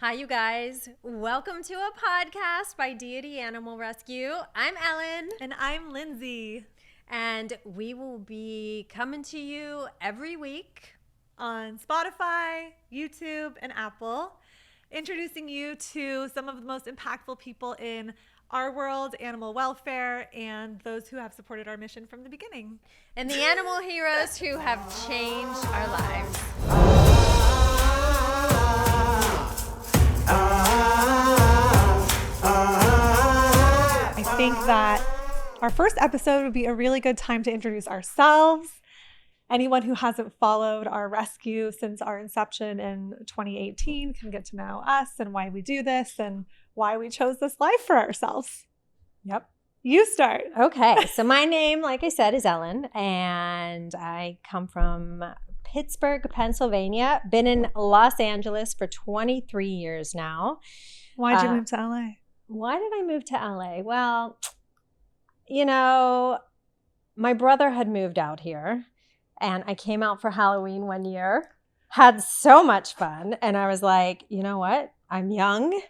Hi, you guys. Welcome to a podcast by Deity Animal Rescue. I'm Allan. And I'm Lindsay. And we will be coming to you every week On Spotify, YouTube, and Apple, introducing you to some of the most impactful people in our world, animal welfare, and those who have supported our mission from the beginning. and the animal heroes who have changed our lives. I think that our first episode would be a really good time to introduce ourselves. Anyone who hasn't followed our rescue since our inception in 2018 can get to know us and why we do this and why we chose this life for ourselves. Yep. You start. Okay. So my name, like I said, is Ellen, and I come from Pittsburgh, Pennsylvania. Been in Los Angeles for 23 years now. Why'd you move to LA? Why did I move to LA? Well, you know, my brother had moved out here, and I came out for Halloween one year, had so much fun, and I was like, you know what? I'm young.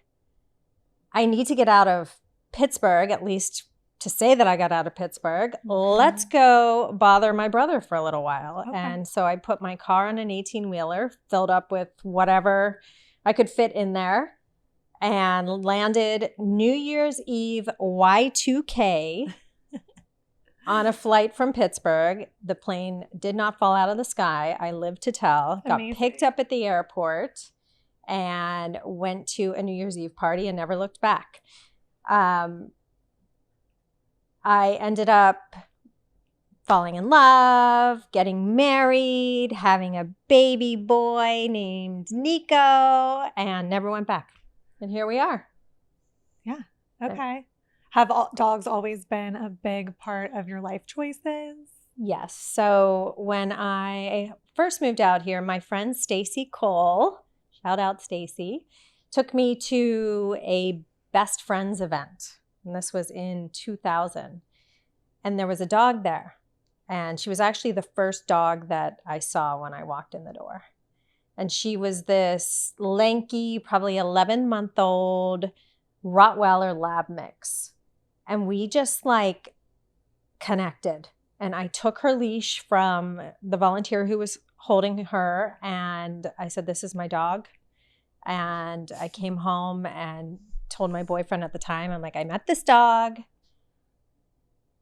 I need to get out of Pittsburgh, at least to say that I got out of Pittsburgh. Let's go bother my brother for a little while. Okay. And so I put my car on an 18-wheeler, filled up with whatever I could fit in there, and landed New Year's Eve Y2K on a flight from Pittsburgh. The plane did not fall out of the sky. I lived to tell. Amazing. Got picked up at the airport and went to a New Year's Eve party and never looked back. I ended up falling in love, getting married, having a baby boy named Nico, and never went back. And here we are. Yeah. Okay. Have dogs always been a big part of your life choices? Yes. So when I first moved out here, my friend Stacy Cole, shout out Stacy, took me to a best friends event. And this was in 2000. And there was a dog there. And she was actually the first dog that I saw when I walked in the door. And she was this lanky, probably 11-month-old Rottweiler lab mix. And we just like connected. And I took her leash from the volunteer who was holding her. And I said, this is my dog. And I came home and told my boyfriend at the time, I'm like, I met this dog.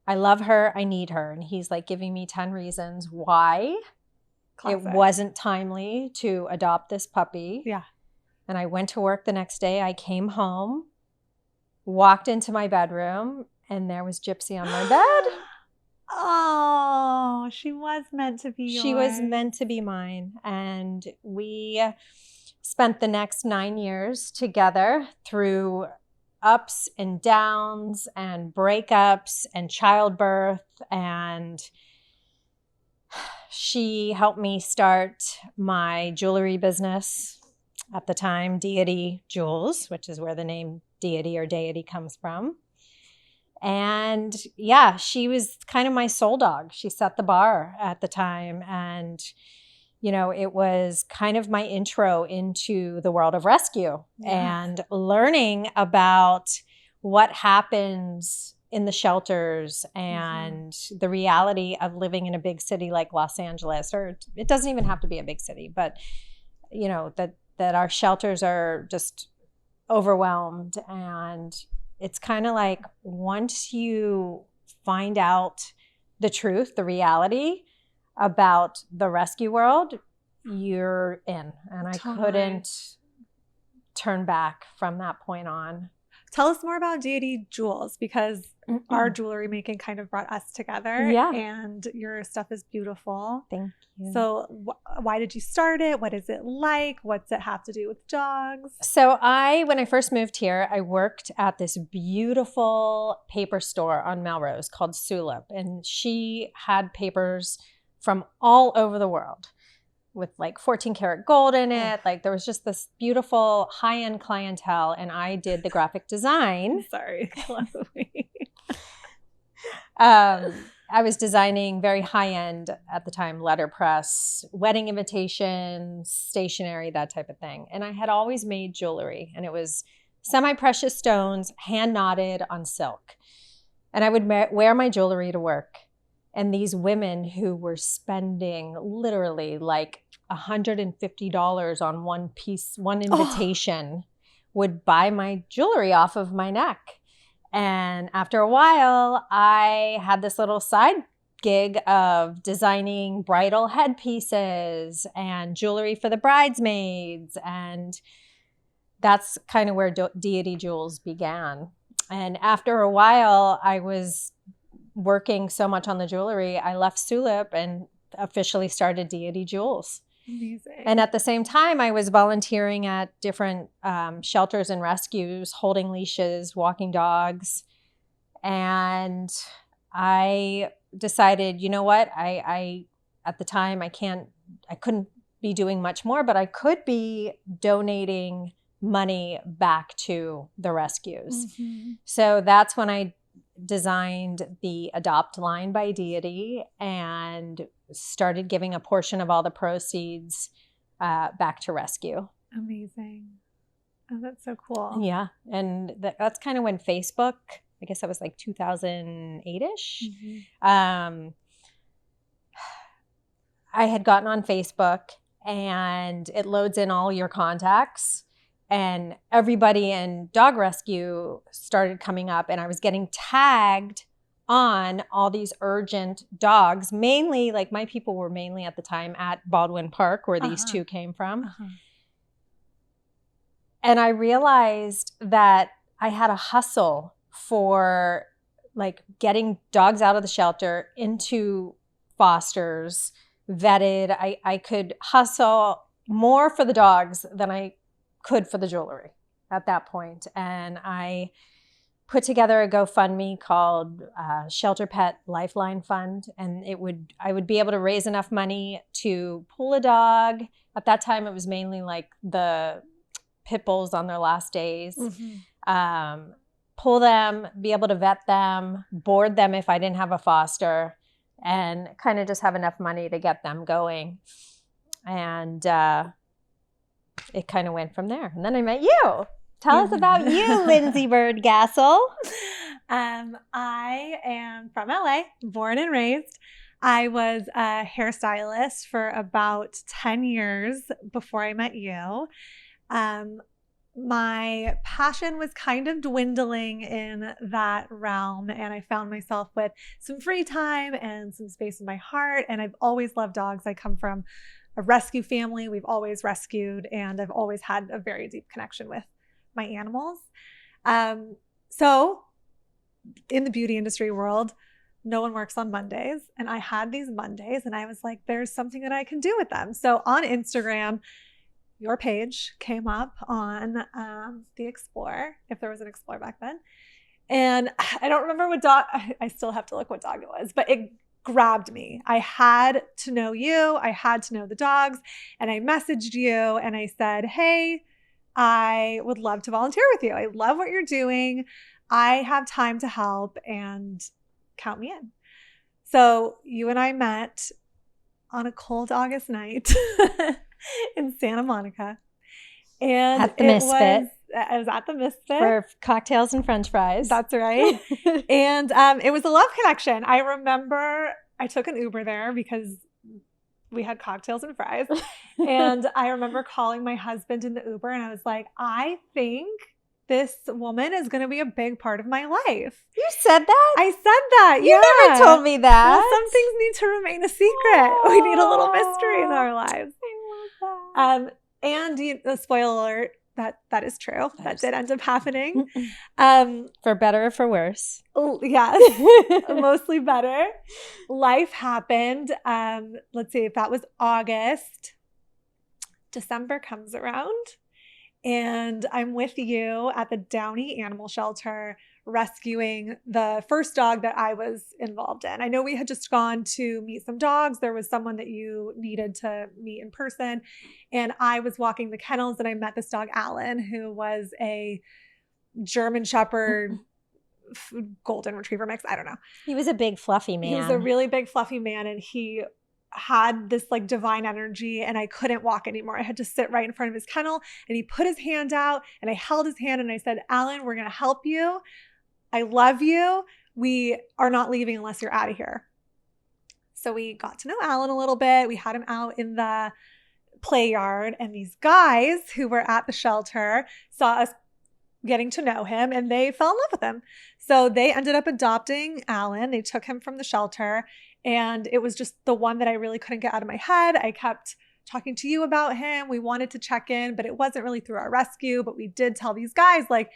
I love her. I need her. And he's like giving me 10 reasons why Classic. it wasn't timely to adopt this puppy. Yeah. And I went to work the next day. I came home, walked into my bedroom, and there was Gypsy on my bed. Oh, she was meant to be yours. She was meant to be mine. And we spent the next 9 years together through ups and downs and breakups and childbirth. And she helped me start my jewelry business at the time, Deity Jewels, which is where the name Deity or Deity comes from. And yeah, she was kind of my soul dog. She set the bar at the time. And, you know, it was kind of my intro into the world of rescue and learning about what happens in the shelters and the reality of living in a big city like Los Angeles, or it doesn't even have to be a big city, but, you know, that our shelters are just overwhelmed. And it's kind of like once you find out the truth, the reality about the rescue world, you're in. And I couldn't turn back from that point on. Tell us more about Deity Jewels, because our jewelry making kind of brought us together. Yeah. And your stuff is beautiful. Thank you. So why did you start it? What is it like? What's it have to do with dogs? So when I first moved here, I worked at this beautiful paper store on Melrose called Sulip. And she had papers from all over the world with like 14 karat gold in it. Like there was just this beautiful high-end clientele, and I did the graphic design. Sorry. I was designing very high-end at the time, letterpress, wedding invitations, stationery, that type of thing. And I had always made jewelry, and it was semi-precious stones, hand knotted on silk. And I would wear my jewelry to work. And these women who were spending literally like $150 on one invitation would buy my jewelry off of my neck. And after a while, I had this little side gig of designing bridal headpieces and jewelry for the bridesmaids. And that's kind of where Deity Jewels began. And after a while, I was working so much on the jewelry, I left Sulip and officially started Deity Jewels. Amazing. And at the same time, I was volunteering at different shelters and rescues, holding leashes, walking dogs. And I decided, you know what, I at the time, I couldn't be doing much more, but I could be donating money back to the rescues. Mm-hmm. So that's when I designed the Adopt line by Deity and started giving a portion of all the proceeds back to rescue. Amazing. Oh, that's so cool. Yeah. And that's kind of when Facebook, I guess that was like 2008-ish. Mm-hmm. I had gotten on Facebook and it loads in all your contacts. And everybody in dog rescue started coming up, and I was getting tagged on all these urgent dogs. Mainly, like my people were mainly at the time at Baldwin Park, where these two came from. And I realized that I had a hustle for like getting dogs out of the shelter into fosters, vetted. I could hustle more for the dogs than I could for the jewelry at that point. And I put together a GoFundMe called Shelter Pet Lifeline Fund. And I would be able to raise enough money to pull a dog. At that time, it was mainly like the pit bulls on their last days. Mm-hmm. Pull them, be able to vet them, board them if I didn't have a foster, and kind of just have enough money to get them going. And it kind of went from there. And then I met you. Tell us about you, Lindsay Birdgassel. I am from LA, born and raised. I was a hairstylist for about 10 years before I met you. My passion was kind of dwindling in that realm, and I found myself with some free time and some space in my heart. And I've always loved dogs. I come from a rescue family. We've always rescued, and I've always had a very deep connection with my animals. So in the beauty industry world, no one works on Mondays. And I had these Mondays and I was like, there's something that I can do with them. So on Instagram, your page came up on the Explore, if there was an Explore back then. And I don't remember what dog, I still have to look what dog it was, but it grabbed me. I had to know you. I had to know the dogs. And I messaged you and I said, hey, I would love to volunteer with you. I love what you're doing. I have time to help, and count me in. So you and I met on a cold August night in Santa Monica. And at the Misfit. I was at the Misfit. For cocktails and french fries. That's right. And it was a love connection. I remember I took an Uber there because we had cocktails and fries. And I remember calling my husband in the Uber and I was like, I think this woman is going to be a big part of my life. You said that? I said that. You never told me that. Well, some things need to remain a secret. Aww. We need a little mystery in our lives. I love that. And spoiler alert, that is true. That did end up happening. For better or for worse. Yes, mostly better. Life happened. Let's see if that was August. December comes around and I'm with you at the Deity Animal Shelter rescuing the first dog that I was involved in. I know we had just gone to meet some dogs. There was someone that you needed to meet in person. And I was walking the kennels and I met this dog, Allan, who was a German Shepherd golden retriever mix. I don't know. He was a big fluffy man. He was a really big fluffy man, and he had this like divine energy, and I couldn't walk anymore. I had to sit right in front of his kennel, and he put his hand out, and I held his hand, and I said, Allan, we're going to help you. I love you. We are not leaving unless you're out of here. So we got to know Allan a little bit. We had him out in the play yard, and these guys who were at the shelter saw us getting to know him, and they fell in love with him. So they ended up adopting Allan. They took him from the shelter, and it was just the one that I really couldn't get out of my head. I kept talking to you about him. We wanted to check in, but it wasn't really through our rescue. But we did tell these guys, like,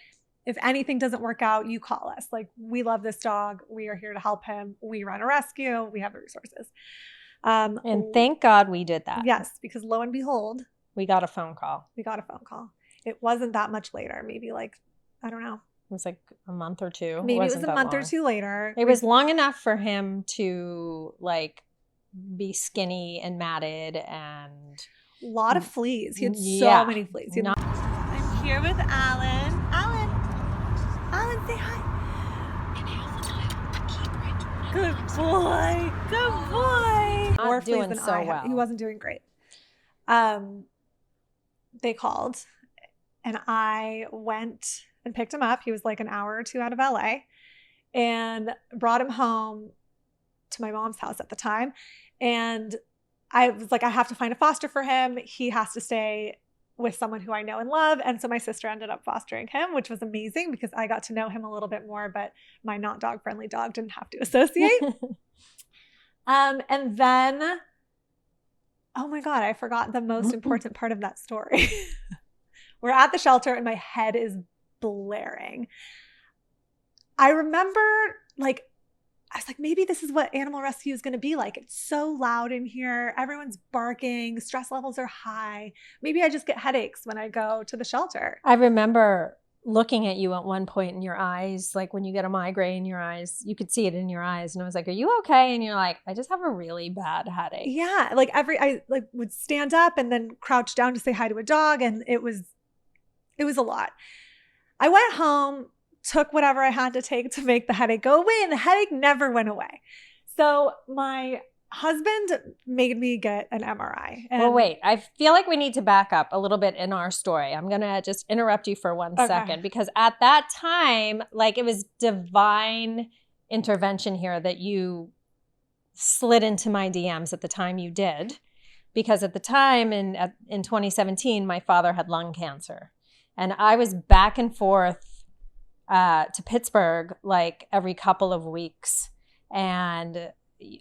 if anything doesn't work out, you call us. Like, we love this dog. We are here to help him. We run a rescue. We have the resources. And thank God we did that. Yes, because lo and behold, we got a phone call. It wasn't that much later. Maybe like, I don't know. It was like a month or two. Maybe it was a month or two later. It was long enough for him to like be skinny and matted and a lot of fleas. He had so many fleas. I'm here with Allan. Allan, say hi. Good boy. Good boy. Not doing so well. He wasn't doing great. They called, and I went and picked him up. He was like an hour or two out of LA, and brought him home to my mom's house at the time. And I was like, I have to find a foster for him. He has to stay with someone who I know and love. And so my sister ended up fostering him, which was amazing because I got to know him a little bit more, but my not dog friendly dog didn't have to associate. And then, oh my God, I forgot the most important part of that story. We're at the shelter and my head is blaring. I remember I was like, maybe this is what animal rescue is going to be like. It's so loud in here. Everyone's barking. Stress levels are high. Maybe I just get headaches when I go to the shelter. I remember looking at you at one point in your eyes, like when you get a migraine, your eyes, you could see it in your eyes. And I was like, are you okay? And you're like, I just have a really bad headache. Yeah. I would stand up and then crouch down to say hi to a dog. And it was a lot. I went home, took whatever I had to take to make the headache go away, and the headache never went away. So my husband made me get an MRI. Well, wait, I feel like we need to back up a little bit in our story. I'm going to just interrupt you for 1 second because at that time, it was divine intervention here that you slid into my DMs at the time you did. Because at the time in 2017, my father had lung cancer. And I was back and forth to Pittsburgh every couple of weeks. And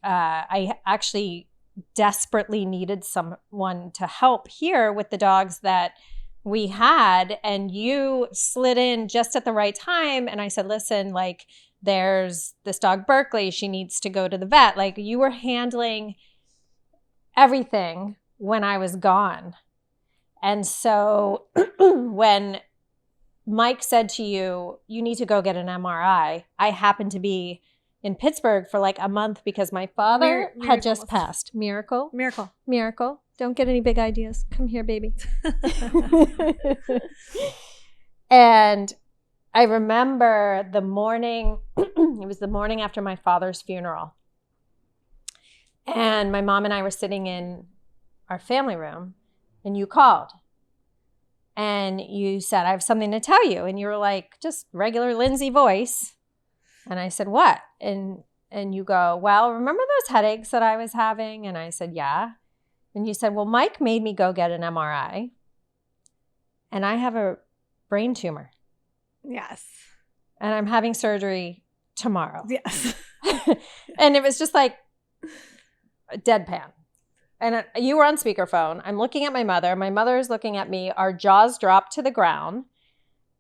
I actually desperately needed someone to help here with the dogs that we had. And you slid in just at the right time. And I said, listen, there's this dog, Berkeley. She needs to go to the vet. You were handling everything when I was gone. And so when Mike said to you, you need to go get an MRI, I happened to be in Pittsburgh for a month because my father had just passed. Miracle. Don't get any big ideas. Come here, baby. And I remember the morning, it was the morning after my father's funeral. And my mom and I were sitting in our family room and you called. And you said, I have something to tell you. And you were like, just regular Lindsay voice. And I said, what? And you go, well, remember those headaches that I was having? And I said, yeah. And you said, well, Mike made me go get an MRI. And I have a brain tumor. Yes. And I'm having surgery tomorrow. Yes. And it was just deadpan. And you were on speakerphone. I'm looking at my mother. My mother is looking at me. Our jaws dropped to the ground.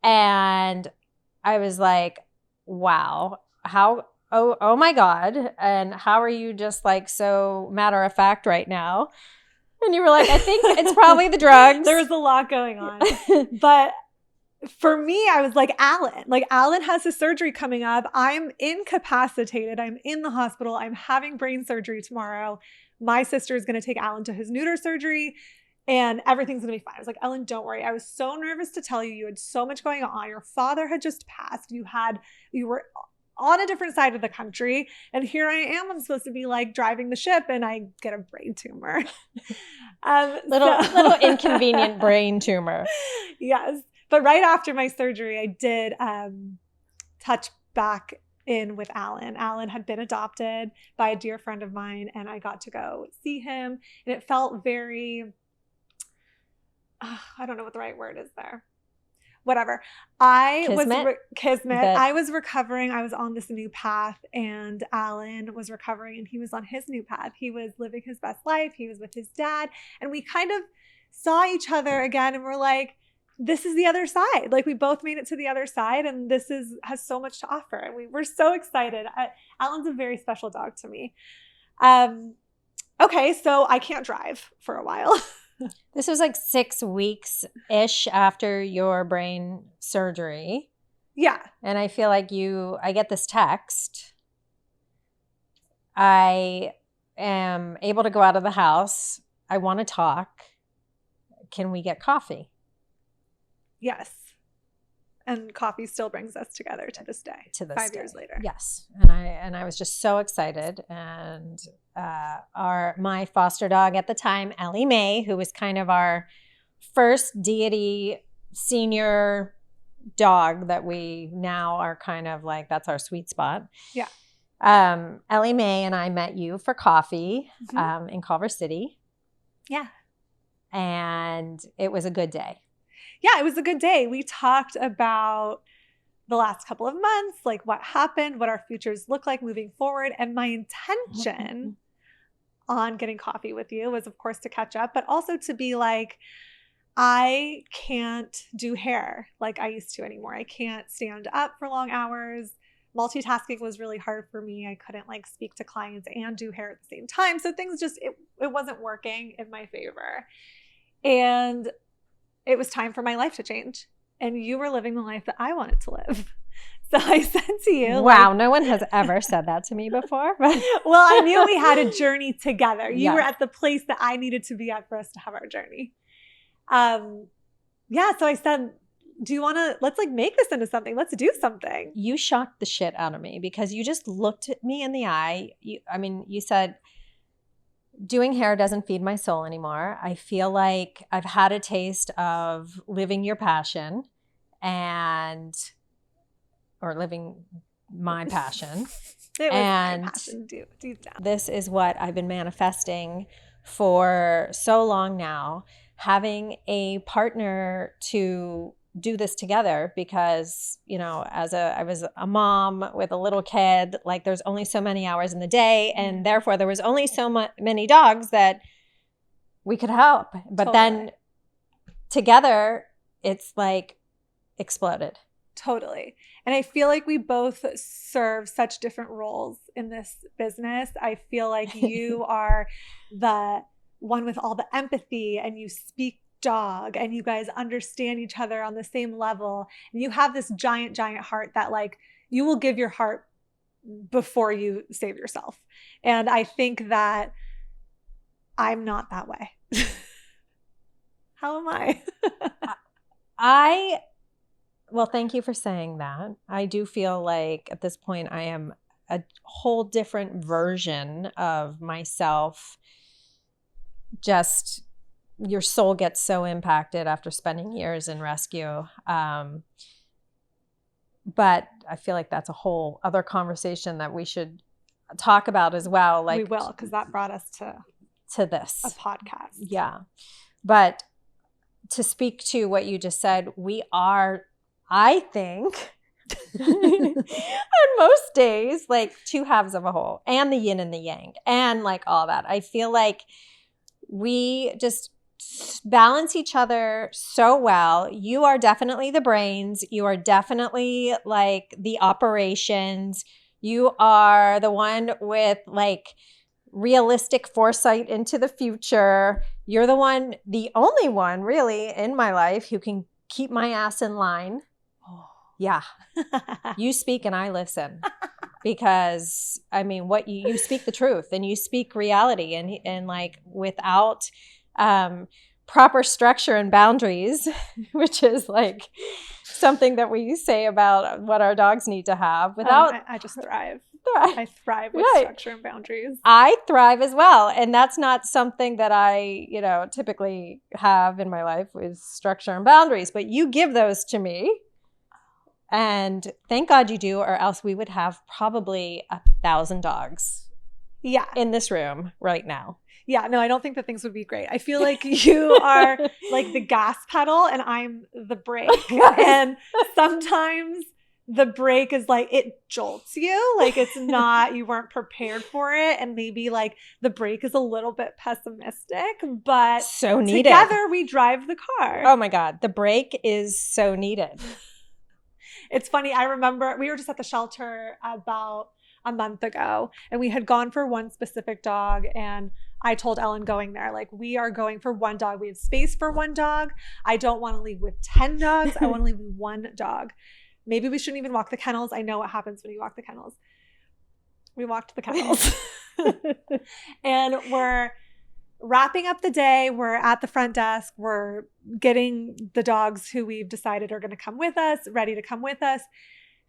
And I was like, wow, oh my God. And how are you just so matter of fact right now? And you were like, I think it's probably the drugs. There was a lot going on. But for me, I was like, Allan. Allan has his surgery coming up. I'm incapacitated. I'm in the hospital. I'm having brain surgery tomorrow. My sister is going to take Allan to his neuter surgery. And everything's going to be fine. I was like, Ellen, don't worry. I was so nervous to tell you. You had so much going on. Your father had just passed. You were on a different side of the country. And here I am. I'm supposed to be like driving the ship and I get a brain tumor. Little inconvenient brain tumor. Yes. But right after my surgery, I did touch back in with Allan. Allan had been adopted by a dear friend of mine and I got to go see him. And it felt very, I don't know what the right word is there. Whatever. Kismet. I was recovering. I was on this new path and Allan was recovering and he was on his new path. He was living his best life. He was with his dad. And we kind of saw each other again and we're like, this is the other side. Like we both made it to the other side and this has so much to offer. And we were so excited. Allan's a very special dog to me. Okay, so I can't drive for a while. This was like 6 weeks-ish after your brain surgery. Yeah. And I feel like I get this text. I am able to go out of the house. I want to talk. Can we get coffee? Yes. And coffee still brings us together to this day. To this 5 day. years later. Yes. And I was just so excited. And my foster dog at the time, Ellie Mae, who was kind of our first Deity senior dog that we now are kind of like, that's our sweet spot. Yeah. Ellie Mae and I met you for coffee in Culver City. Yeah. And it was a good day. Yeah, it was a good day. We talked about the last couple of months, like what happened, what our futures look like moving forward. And my intention on getting coffee with you was, of course, to catch up, but also to be like, I can't do hair like I used to anymore. I can't stand up for long hours. Multitasking was really hard for me. I couldn't like speak to clients and do hair at the same time. So things just, it wasn't working in my favor. And it was time for my life to change. And you were living the life that I wanted to live. So I said to you, wow, like, no one has ever said that to me before. Well, I knew we had a journey together. You were at the place that I needed to be at for us to have our journey. Yeah. So I said, do you want to, let's like make this into something. Let's do something. You shocked the shit out of me because you just looked at me in the eye. You said, doing hair doesn't feed my soul anymore. I feel like I've had a taste of living your passion or living my passion. It was my passion, deep down. This is what I've been manifesting for so long now, having a partner to do this together because, I was a mom with a little kid, like there's only so many hours in the day and therefore there was only so many dogs that we could help. But then together it's like exploded. Totally. And I feel like we both serve such different roles in this business. I feel like you are the one with all the empathy and you speak dog and you guys understand each other on the same level. And you have this giant, giant heart that like you will give your heart before you save yourself. And I think that I'm not that way. How am I? Well, thank you for saying that. I do feel like at this point I am a whole different version of myself. Just your soul gets so impacted after spending years in rescue. But I feel like that's a whole other conversation that we should talk about as well. Like we will, because that brought us to this. A podcast. Yeah. But to speak to what you just said, we are, I think, on most days, like two halves of a whole and the yin and the yang and like all that. I feel like we just balance each other so well. You are definitely the brains. You are definitely like the operations. You are the one with like realistic foresight into the future. You're the only one really in my life who can keep my ass in line. Oh. Yeah. You speak and I listen because I mean, what you speak the truth and you speak reality and like without proper structure and boundaries, which is like something that we say about what our dogs need to have without. I just thrive. I thrive with structure and boundaries. I thrive as well. And that's not something that I, typically have in my life is structure and boundaries, but you give those to me. And thank God you do, or else we would have probably 1,000 dogs in this room right now. Yeah, no, I don't think that things would be great. I feel like you are like the gas pedal and I'm the brake. And sometimes the brake is like, it jolts you. Like it's not, you weren't prepared for it. And maybe like the brake is a little bit pessimistic, but so needed. Together we drive the car. Oh my God. The brake is so needed. It's funny. I remember we were just at the shelter about a month ago and we had gone for one specific dog, and I told Ellen going there, like, we are going for one dog. We have space for one dog. I don't want to leave with 10 dogs. I want to leave with one dog. Maybe we shouldn't even walk the kennels. I know what happens when you walk the kennels. We walked the kennels. And we're wrapping up the day. We're at the front desk. We're getting the dogs who we've decided are going to come with us, ready to come with us.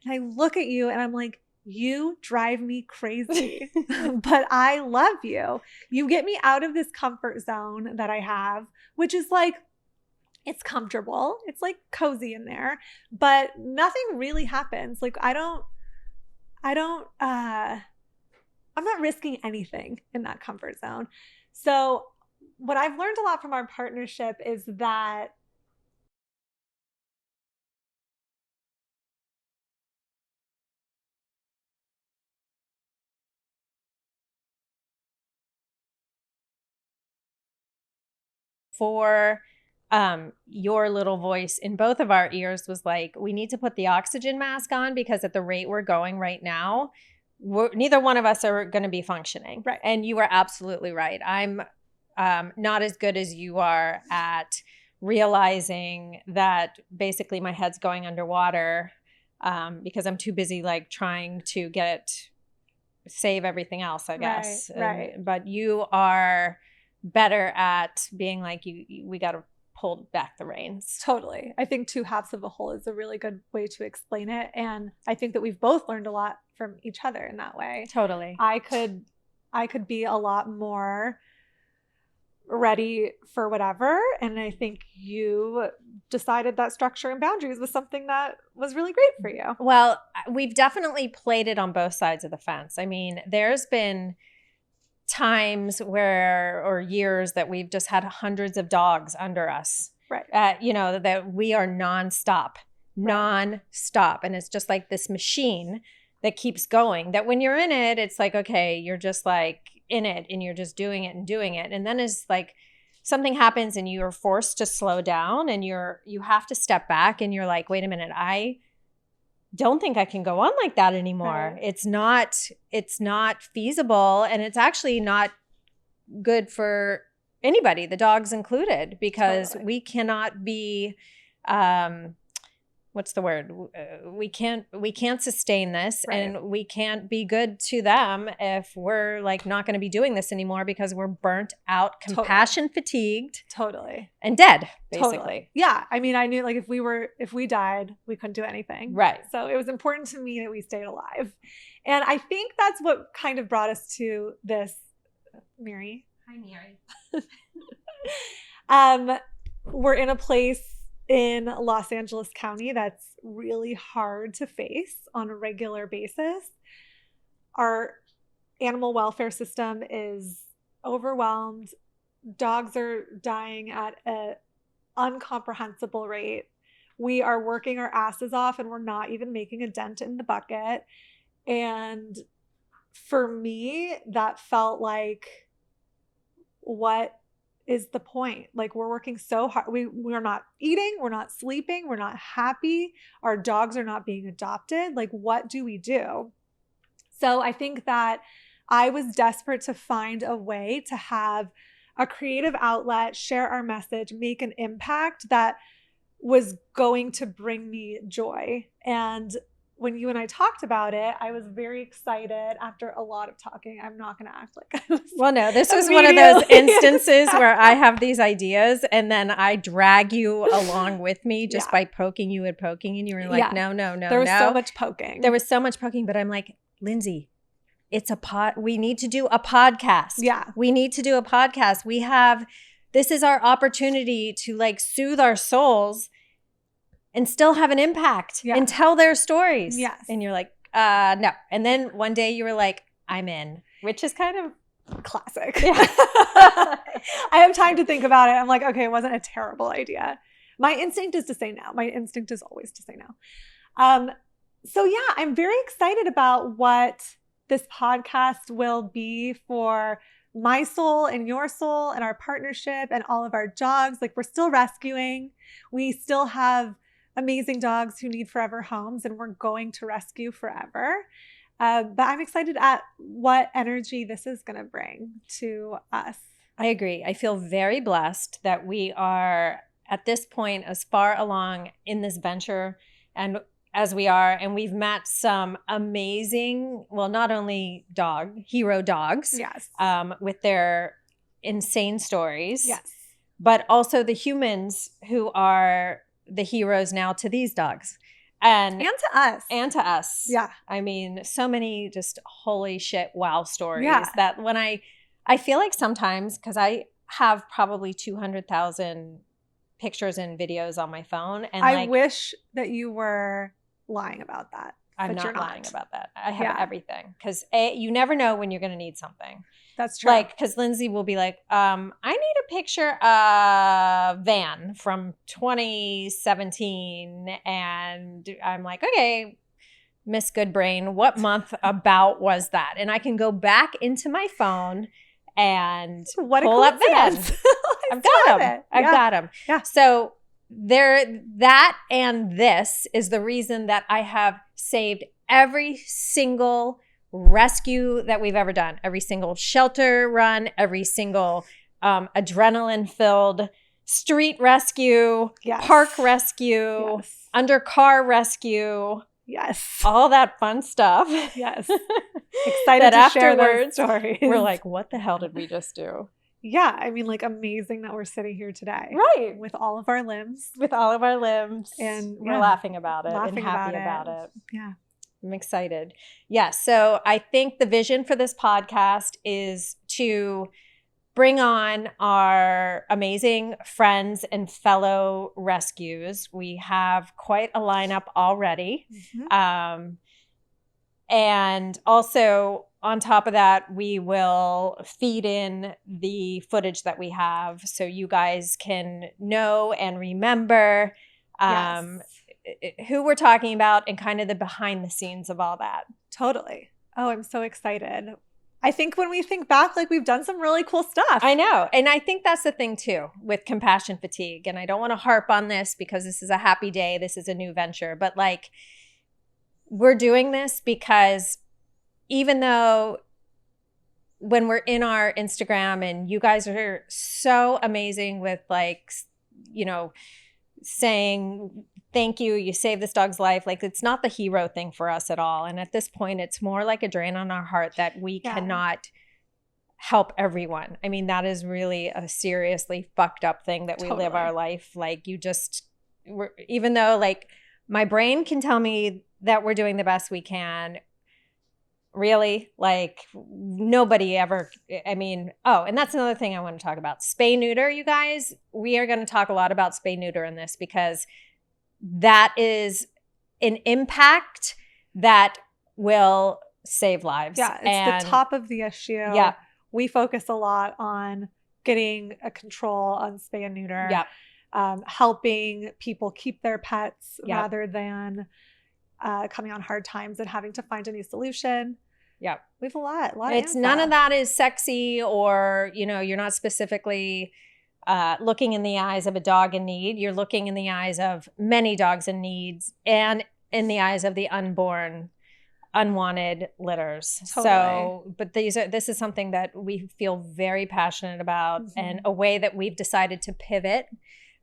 And I look at you and I'm like, you drive me crazy, but I love you. You get me out of this comfort zone that I have, which is like, it's comfortable. It's like cozy in there, but nothing really happens. Like I'm not risking anything in that comfort zone. So what I've learned a lot from our partnership is that for your little voice in both of our ears was like, we need to put the oxygen mask on because at the rate we're going right now, neither one of us are going to be functioning. Right. And you were absolutely right. I'm not as good as you are at realizing that basically my head's going underwater because I'm too busy like trying to save everything else, I guess. Right. But you are better at being like, we got to pull back the reins. Totally. I think two halves of a whole is a really good way to explain it. And I think that we've both learned a lot from each other in that way. Totally. I could be a lot more ready for whatever. And I think you decided that structure and boundaries was something that was really great for you. Well, we've definitely played it on both sides of the fence. I mean, there's been times or years that we've just had hundreds of dogs under us. Right. That we are nonstop. And it's just like this machine that keeps going, that when you're in it, it's like, okay, you're just like in it and you're just doing it. And then it's like something happens and you're forced to slow down and you have to step back and you're like, wait a minute, I don't think I can go on like that anymore. Right. It's not feasible. And it's actually not good for anybody, the dogs included, because we cannot be, what's the word? We can't sustain this, right. And we can't be good to them if we're like not going to be doing this anymore because we're burnt out, compassion fatigued, and dead, basically. Totally. Yeah. I mean, I knew like if we died, we couldn't do anything. Right. So it was important to me that we stayed alive. And I think that's what kind of brought us to this. Mary. Hi, Mary. We're in a place in Los Angeles County that's really hard to face on a regular basis. Our animal welfare system is overwhelmed. Dogs are dying at an incomprehensible rate. We are working our asses off and we're not even making a dent in the bucket. And for me, that felt like, what is the point? Like, we're working so hard. We're not eating, we're not sleeping, we're not happy. Our dogs are not being adopted. Like, what do we do? So I think that I was desperate to find a way to have a creative outlet, share our message, make an impact that was going to bring me joy. And when you and I talked about it, I was very excited after a lot of talking. I'm not going to act like I was. Well, no, this was one of those instances where I have these ideas and then I drag you along with me just by poking you and poking. And you were like, no. There was so much poking. There was so much poking, but I'm like, Lindsay, it's we need to do a podcast. Yeah. We need to do a podcast. This is our opportunity to like soothe our souls and still have an impact and tell their stories. Yes. And you're like, no. And then one day you were like, I'm in, which is kind of classic. Yeah. I have time to think about it. I'm like, okay, it wasn't a terrible idea. My instinct is to say no. My instinct is always to say no. So yeah, I'm very excited about what this podcast will be for my soul and your soul and our partnership and all of our dogs. Like, we're still rescuing. We still have amazing dogs who need forever homes, and we're going to rescue forever. But I'm excited at what energy this is going to bring to us. I agree. I feel very blessed that we are at this point as far along in this venture and as we are, and we've met some amazing, well, not only hero dogs, yes, with their insane stories, yes, but also the humans who are the heroes now to these dogs. And to us. And to us. Yeah. I mean, so many just holy shit wow stories that when I feel like sometimes, because I have probably 200,000 pictures and videos on my phone. And I wish that you were lying about that. I'm not lying about that. I have everything. Because you never know when you're going to need something. That's true. Like, because Lindsay will be like, I need a picture of Van from 2017. And I'm like, okay, Miss Goodbrain, what month about was that? And I can go back into my phone and pull up Van. I've got them. Yeah. So that and this is the reason that I have saved every single rescue that we've ever done, every single shelter run, every single adrenaline-filled street rescue, park rescue, under car rescue. Yes. All that fun stuff. Yes. Excited to share those stories. We're like, what the hell did we just do? Yeah. I mean, like, amazing that we're sitting here today. Right. With all of our limbs. And we're laughing about it and happy about it. Yeah. I'm excited. Yeah. So I think the vision for this podcast is to bring on our amazing friends and fellow rescues. We have quite a lineup already. Mm-hmm. And also on top of that, we will feed in the footage that we have so you guys can know and remember who we're talking about and kind of the behind the scenes of all that. Totally. Oh, I'm so excited. I think when we think back, like, we've done some really cool stuff. I know. And I think that's the thing too with compassion fatigue. And I don't want to harp on this because this is a happy day. This is a new venture. But like, we're doing this because even though when we're in our Instagram and you guys are so amazing with like, you know, saying thank you, you saved this dog's life. Like, it's not the hero thing for us at all. And at this point, it's more like a drain on our heart that we cannot help everyone. I mean, that is really a seriously fucked up thing that we live our life. Like, even though like my brain can tell me that we're doing the best we can, really, like, nobody ever, I mean, and that's another thing I want to talk about. Spay neuter, you guys. We are going to talk a lot about spay neuter in this because that is an impact that will save lives. Yeah, it's the top of the issue. Yeah. We focus a lot on getting a control on spay and neuter. Yeah. Helping people keep their pets rather than coming on hard times and having to find a new solution. Yeah. We have a lot of It's info. none of that is sexy or, you know, you're not specifically looking in the eyes of a dog in need. You're looking in the eyes of many dogs in needs and in the eyes of the unborn, unwanted litters. Totally. So, but this is something that we feel very passionate about and a way that we've decided to pivot,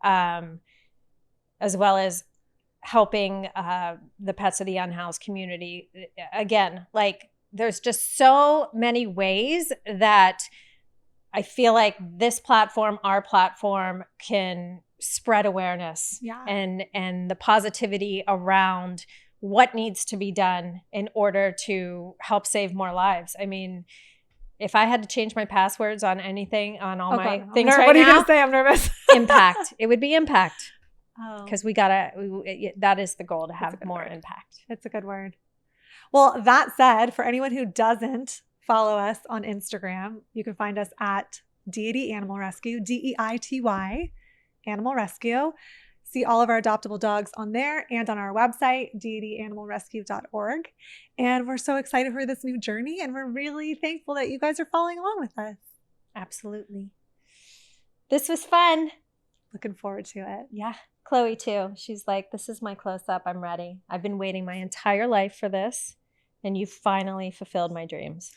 as well as helping the Pets of the Unhoused community. Again, like there's just so many ways that I feel like this platform, our platform, can spread awareness and the positivity around what needs to be done in order to help save more lives. I mean, if I had to change my passwords on anything, on all my things right now. What are you going to say? I'm nervous. Impact. It would be impact. Because that is the goal, to have more impact. It's a good word. Well, that said, for anyone who doesn't follow us on Instagram, you can find us at Deity Animal Rescue, DEITY Animal Rescue. See all of our adoptable dogs on there and on our website, deityanimalrescue.org. And we're so excited for this new journey, and we're really thankful that you guys are following along with us. Absolutely. This was fun. Looking forward to it. Yeah. Chloe too. She's like, this is my close-up. I'm ready. I've been waiting my entire life for this, and you finally fulfilled my dreams.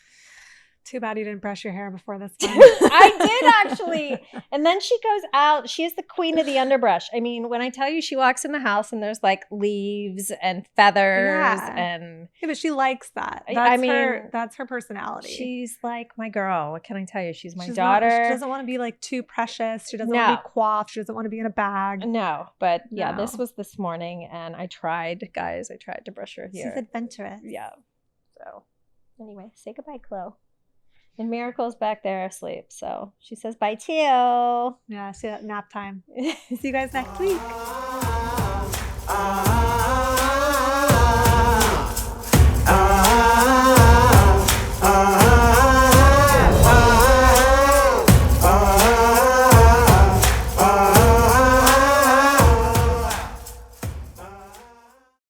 Too bad you didn't brush your hair before this one. I did, actually. And then she goes out. She is the queen of the underbrush. I mean, when I tell you, she walks in the house and there's like leaves and feathers and but she likes that. That's her personality. She's like my girl. What can I tell you? She's my daughter. She doesn't want to be like too precious. She doesn't want to be coiffed. She doesn't want to be in a bag. No, but this was this morning, and I tried, guys. I tried to brush her hair. She's adventurous. Yeah. So anyway, say goodbye, Chloe. And Miracle's back there asleep. So she says bye too. Yeah, see that nap time. See you guys next week.